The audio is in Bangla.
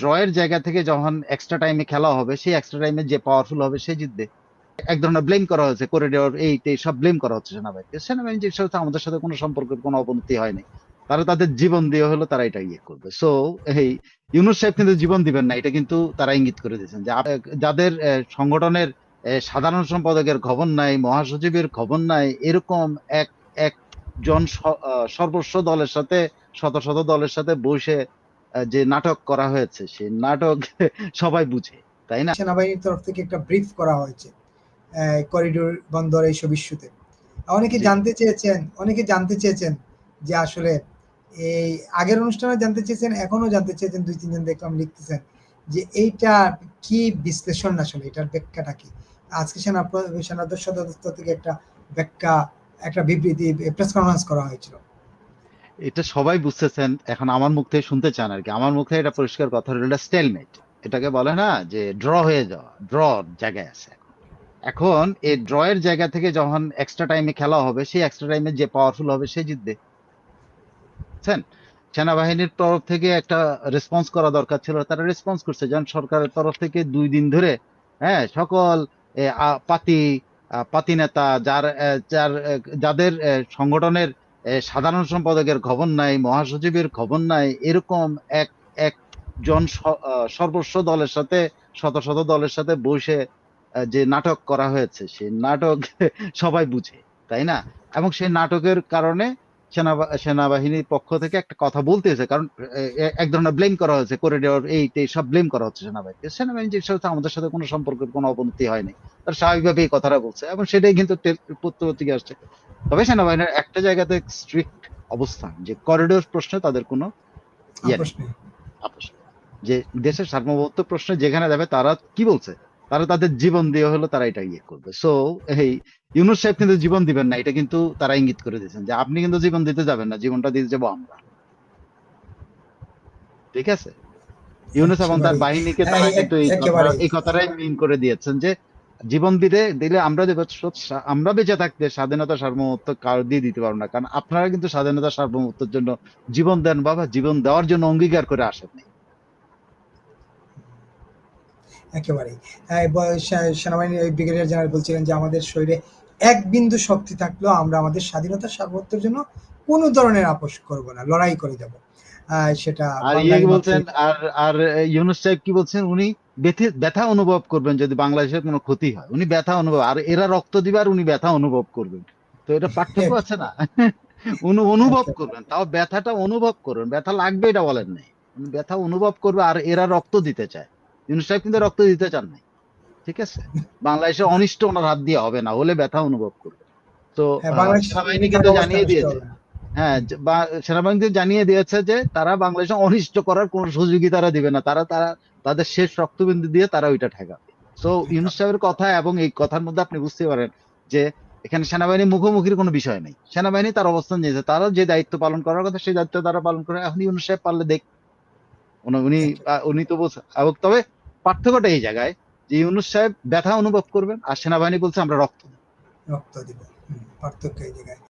ড্রয়ের জায়গা থেকে যখন এক্সট্রা টাইমে খেলা হবে, সেই এক্সট্রা টাইমে যে পাওয়ারফুল হবে সে জিতবে। এক ধরনের ব্লেম করা হয়েছে, করিডোর এই টেই সব ব্লেম করা হচ্ছে সেনাবাহিনীকে। সেনাবাহিনী যে সাথে আমাদের সাথে কোনো সম্পর্কের কোনো অবনতি হয়নি, তারা তাদের জীবন দিয়ে হলো তারা এটা ইয়ে করবে। সো এই ইউনূস সাহেব কিন্তু জীবন দিবেন না, এটা কিন্তু তারা ইঙ্গিত করে দিয়েছেন যে যাদের সংগঠনের সাধারণ সম্পাদকের খবর নাই, মহাসচিবের খবর নাই, এরকম এক একজন সর্বস্ব দলের সাথে, শত শত দলের সাথে বসে যে নাটক করা হয়েছে, সেই নাটক সবাই বুঝে, তাই না? সেনাবাহিনীর তরফ থেকে একটা ব্রিফ করা হয়েছে করিডোর বন্দর এইসব ইস্যুতে। অনেকে জানতে চেয়েছেন যে আসলে এই আগের অনুষ্ঠানে জানতে চেয়েছেন, এখনো জানতে চেয়েছেন, 2-3 জন দেখলাম লিখতেছেন যে এইটা কি বিশ্লেষণ, আসলে এটার ব্যাখ্যাটা কি। আজকে সেনাধ্যক্ষ দপ্তর থেকে একটা ব্যাখ্যা, একটা বিবৃতি, প্রেস কনফারেন্স করা হয়েছিল। এটা সবাই বুঝতেছেন, এখন আমার মুখ থেকে শুনতে চান আর কি। আমার মুখ থেকে এটা পরিষ্কার কথা হলো, এটা স্টেলমেট। এটাকে বলে না যে ড্র হয়ে যাওয়া, ড্র জায়গায় আছে এখন। এখন এই ড্র এর জায়গা থেকে যখন এক্সট্রা টাইমে খেলা হবে, সেই এক্সট্রা টাইমে যে পাওয়ারফুল হবে সে জিতবে, বুঝছেন? সেনাবাহিনীর তরফ থেকে একটা রেসপন্স করা দরকার ছিল, তারা রেসপন্স করছে। যেমন সরকারের তরফ থেকে 2 দিন ধরে সকল পাতি পাতি নেতা, যাদের সংগঠনের সাধারণ সম্পাদকের খবর নাই, মহাসচিবের খবর নাই, এরকম এক একজন সর্বস্ব দলের সাথে, শত শত দলের সাথে বসে যে নাটক করা হয়েছে, সেই নাটক সবাই বুঝে, তাই না? এবং সেই নাটকের কারণে সেনাবাহিনীর পক্ষ থেকে একটা কথা বলতেছে, কারণ এক ধরনের ব্লেম করা হয়েছে, করিডোর এই টেই সব ব্লেম করা হচ্ছে সেনাবাহিনীকে। সেনাবাহিনী যে সাথে আমাদের সাথে কোনো সম্পর্কের কোনো অবনতি হয়নি, তারা স্বাভাবিকভাবে এই কথাটা বলছে, এবং সেটাই কিন্তু পত্রিকা আসছে। তবে সেনাবাহিনীর একটা জায়গাতে স্ট্রিক্ট অবস্থান, যে করিডোর প্রশ্নে তাদের কোনো ইয়ে নেই, আপোষ নেই। যে দেশের সার্বভৌমত্ব প্রশ্নে যেখানে যাবে, তারা কি বলছে, তারা তাদের জীবন দিয়ে হলো তারা এটা ইয়ে করবে। সো এই ইউনূস সাহেব কিন্তু জীবন দিবেন না, এটা কিন্তু তারা ইঙ্গিত করে দিয়েছেন যে আপনি কিন্তু জীবন দিতে যাবেন না, জীবনটা দিতে যাবো আমরা। ঠিক আছে? ইউনূস এবং তার বাহিনীকে তারা কিন্তু এই কথাটাই মিন করে দিয়েছেন যে জীবন দিলে আমরা দেব, আমরা বেঁচে থাকতে স্বাধীনতা সার্বভৌমত্ব কার দিয়ে দিতে পারবো না, কারণ আপনারা কিন্তু স্বাধীনতা সার্বভৌমত্বের জন্য জীবন দেন বাবা, জীবন দেওয়ার জন্য অঙ্গীকার করে আসেননি। একেবারেই। সেনাবাহিনীর ওই ব্রিগেডিয়ার জেনারেল বলছিলেন যে আমাদের শরীরে এক বিন্দু শক্তি থাকলেও আমরা আমাদের স্বাধীনতার সার্বভৌমত্বের জন্য কোনো ধরনের আপোষ করব না, লড়াই করে যাব। সেটা আর ইয়ে কি বলছেন, আর ইউনূস সাহেব কি বলছেন, উনি ব্যথা অনুভব করবেন যদি বাংলাদেশের কোনো ক্ষতি হয়। উনি ব্যথা অনুভব, আর এরা রক্ত দিবে আর উনি ব্যথা অনুভব করবেন। তো এটা পার্থক্য আছে না? উনি অনুভব করবেন, তাও ব্যথাটা অনুভব করবেন, ব্যথা লাগবে এটা বলেন নাই, উনি ব্যথা অনুভব করবে, আর এরা রক্ত দিতে চায়। ইউনূস সাহেব কিন্তু রক্ত দিতে চান নাই, ঠিক আছে? বাংলাদেশের অনিষ্ট ওনার হাত দিয়ে হবে না, হলে ব্যথা অনুভব করবে। তো সেনাবাহিনী কিন্তু জানিয়ে দিয়েছে, সেনাবাহিনী জানিয়ে দিয়েছে যে তারা বাংলাদেশে অনিষ্ট করার কোন সুযোগই তারা দিবে না, তারা তারা তাদের শেষ রক্তবিন্দু দিয়ে তারা ওইটা ঠেকাবে। তো ইউনূস সাহেবের কথা এবং এই কথার মধ্যে আপনি বুঝতে পারেন যে এখানে সেনাবাহিনী মুখোমুখির কোনো বিষয় নেই। সেনাবাহিনী তার অবস্থান নিয়েছে, তারা যে দায়িত্ব পালন করার কথা সেই দায়িত্ব তারা পালন করে। এখন ইউনূস সাহেব পারলে দেখ, উনি উনি তো বলছে। তবে পার্থক্যটা এই জায়গায় যে ইউনূস সাহেব ব্যথা অনুভব করবেন, আর সেনাবাহিনী বলছে আমরা রক্ত দিব। পার্থক্য এই জায়গায়।